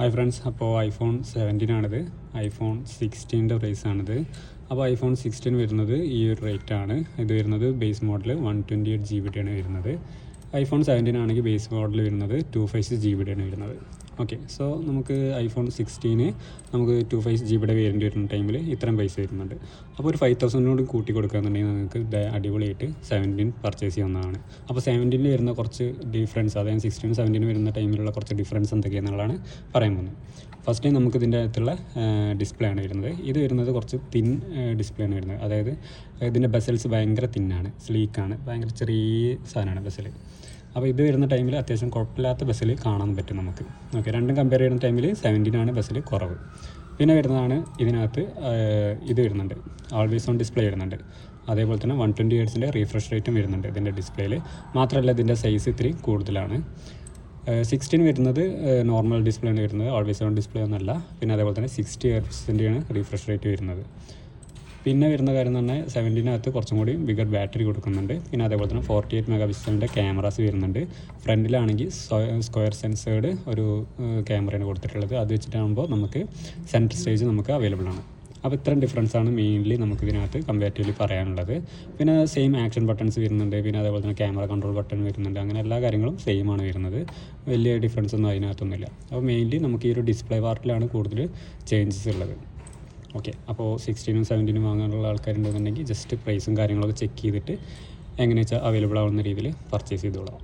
Hi friends, അപ്പോൾ iPhone 17 ആണിത്. IPhone 16ൻ്റെ പ്രൈസാണിത്. അപ്പോൾ ഐഫോൺ 16 വരുന്നത് ഈ ഒരു റേറ്റാണ്. ഇത് വരുന്നത് ബേസ് മോഡൽ 128 GB ആണ് വരുന്നത്. ഐഫോൺ 17 ആണെങ്കിൽ ബേസ് മോഡൽ വരുന്നത് 256 GB ആണ് വരുന്നത്. ഓക്കെ, സോ നമുക്ക് ഐഫോൺ 16 നമുക്ക് 256 GB വേരിയൻ്റ് വരുന്ന ടൈമിൽ ഇത്രയും പൈസ വരുന്നുണ്ട്. അപ്പോൾ ഒരു 5,000 കൂടി കൂട്ടി കൊടുക്കുകയെന്നുണ്ടെങ്കിൽ നിങ്ങൾക്ക് അടിപൊളിയായിട്ട് 17 പർച്ചേസ് ചെയ്യാവുന്നതാണ്. അപ്പോൾ 17 വരുന്ന കുറച്ച് ഡിഫറൻസ്, അതായത് 16 17 വരുന്ന ടൈമിലുള്ള കുറച്ച് ഡിഫറൻസ് എന്തൊക്കെയാണെന്നുള്ളതാണ് പറയാൻ പോകുന്നത്. ഫസ്റ്റ് ടൈം നമുക്ക് ഇതിൻ്റെ അകത്തുള്ള ഡിസ്പ്ലേ ആണ് വരുന്നത്. ഇത് വരുന്നത് കുറച്ച് തിൻ ഡിസ്പ്ലേ ആണ് വരുന്നത്. അതായത് ഇതിൻ്റെ ബസൽസ് ഭയങ്കര തിന്നാണ്, സ്ലീക്കാണ്, ഭയങ്കര ചെറിയ സാധനമാണ് ബസൽ. അപ്പോൾ ഇത് വരുന്ന ടൈമിൽ അത്യാവശ്യം കുഴപ്പമില്ലാത്ത ബസ്സിൽ കാണാൻ പറ്റും നമുക്ക്. ഓക്കെ, രണ്ടും കമ്പയർ ചെയ്യുന്ന ടൈമിൽ 17 ആണ് ബസ്സിൽ കുറവ്. പിന്നെ വരുന്നതാണ് ഇതിനകത്ത് ഇത് വരുന്നുണ്ട്, ആൾവേസ് ഓൺ ഡിസ്പ്ലേ വരുന്നുണ്ട്. അതേപോലെ തന്നെ 120 Hz റീഫ്രഷ് റേറ്റും വരുന്നുണ്ട് ഇതിൻ്റെ ഡിസ്പ്ലേയിൽ. മാത്രമല്ല ഇതിൻ്റെ സൈസ് ഇത്തിരി കൂടുതലാണ്. 16 വരുന്നത് നോർമൽ ഡിസ്പ്ലേ ആണ് വരുന്നത്, ആൾവേസ് ഓൺ ഡിസ്പ്ലേ ഒന്നല്ല. പിന്നെ അതേപോലെ തന്നെ 60 Hz ആണ് റീഫ്രഷ് റേറ്റ് വരുന്നത്. പിന്നെ വരുന്ന കാര്യം എന്ന് പറഞ്ഞാൽ 17 കുറച്ചും കൂടി ബിഗർ ബാറ്ററി കൊടുക്കുന്നുണ്ട്. പിന്നെ അതേപോലെ തന്നെ 48 MP ക്യാമറാസ് വരുന്നുണ്ട്. ഫ്രണ്ടിലാണെങ്കിൽ സ്ക്വയർ സെൻസേർഡ് ഒരു ക്യാമറയാണ് കൊടുത്തിട്ടുള്ളത്. അത് വെച്ചിട്ടാകുമ്പോൾ നമുക്ക് സെൻറ്റർ സ്റ്റേജ് നമുക്ക് അവൈലബിൾ ആണ്. അപ്പോൾ ഇത്രയും ഡിഫറൻസാണ് മെയിൻലി നമുക്ക് ഇതിനകത്ത് കമ്പാരിറ്റീവ്ലി പറയാനുള്ളത്. പിന്നെ സെയിം ആക്ഷൻ ബട്ടൺസ് വരുന്നുണ്ട്. പിന്നെ അതേപോലെ തന്നെ ക്യാമറ കൺട്രോൾ ബട്ടൺ വരുന്നുണ്ട്. അങ്ങനെ എല്ലാ കാര്യങ്ങളും സെയിം ആണ് വരുന്നത്. വലിയ ഡിഫറൻസ് ഒന്നും അതിനകത്തൊന്നുമില്ല. അപ്പോൾ മെയിൻലി നമുക്ക് ഈ ഒരു ഡിസ്പ്ലേ പാർട്ടിലാണ് കൂടുതൽ ചേഞ്ചസ് ഉള്ളത്. ഓക്കെ, അപ്പോൾ 16 17 വാങ്ങാനുള്ള ആൾക്കാരുണ്ടെന്നുണ്ടെങ്കിൽ ജസ്റ്റ് പ്രൈസും കാര്യങ്ങളൊക്കെ ചെക്ക് ചെയ്തിട്ട് എങ്ങനെയാ വെച്ചാൽ അവൈലബിൾ ആവുന്ന രീതിയിൽ പർച്ചേസ് ചെയ്തോളാം.